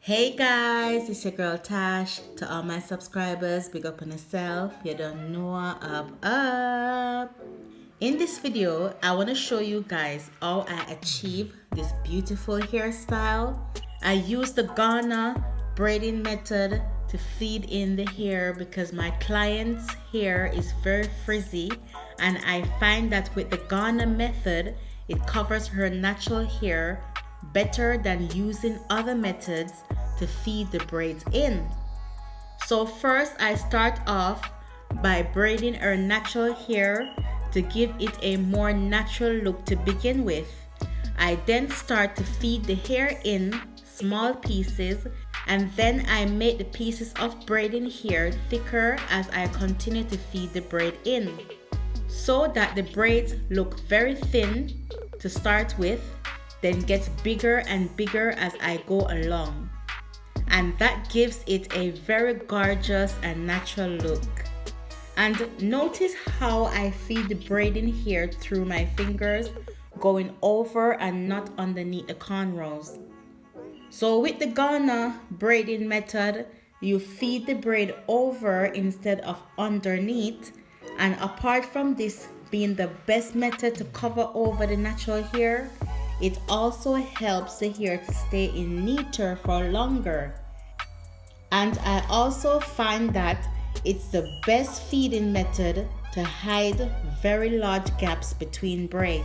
Hey guys, it's your girl Tash. To all my subscribers, big up on yourself. You don't know up. In this video, I want to show you guys how I achieve this beautiful hairstyle. I use the Ghana braiding method to feed in the hair because my client's hair is very frizzy, and I find that with the Ghana method, it covers her natural hair better than using other methods to feed the braids in. So first I start off by braiding her natural hair to give it a more natural look to begin with. I then start to feed the hair in small pieces, and then I make the pieces of braiding hair thicker as I continue to feed the braid in, so that the braids look very thin to start with, then gets bigger and bigger as I go along. And that gives it a very gorgeous and natural look. And notice how I feed the braiding hair through my fingers, going over and not underneath the cornrows. So with the Ghana braiding method, you feed the braid over instead of underneath. And apart from this being the best method to cover over the natural hair, it also helps the hair to stay in neater for longer. And I also find that it's the best feeding method to hide very large gaps between braids.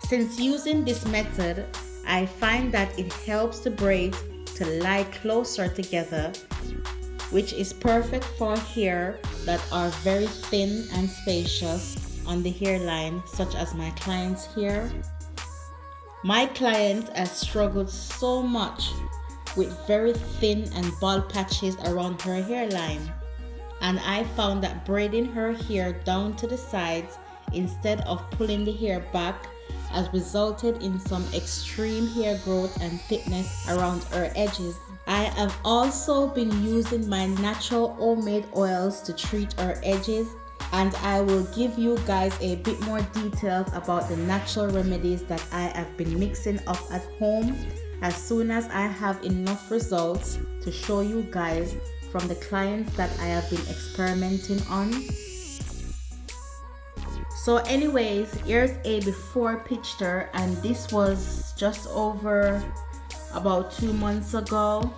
Since using this method, I find that it helps the braids to lie closer together, which is perfect for hair that are very thin and spacious on the hairline, such as my client's hair. My client has struggled so much with very thin and bald patches around her hairline, and I found that braiding her hair down to the sides instead of pulling the hair back has resulted in some extreme hair growth and thickness around her edges. I have also been using my natural homemade oils to treat her edges, and I will give you guys a bit more details about the natural remedies that I have been mixing up at home as soon as I have enough results to show you guys from the clients that I have been experimenting on. So anyways, here's a before picture, and this was just over about 2 months ago,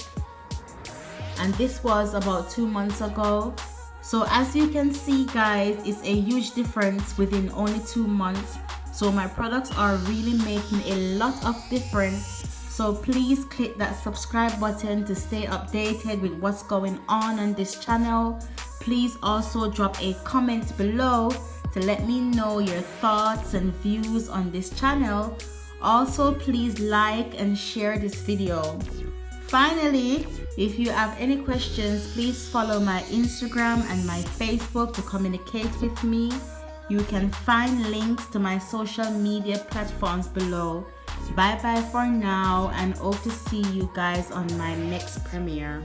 and this was about 2 months ago. So as you can see guys, it's a huge difference within only 2 months. So my products are really making a lot of difference. So please click that subscribe button to stay updated with what's going on this channel. Please also drop a comment below to let me know your thoughts and views on this channel. Also, please like and share this video. Finally, if you have any questions, please follow my Instagram and my Facebook to communicate with me. You can find links to my social media platforms below. Bye bye for now, and hope to see you guys on my next premiere.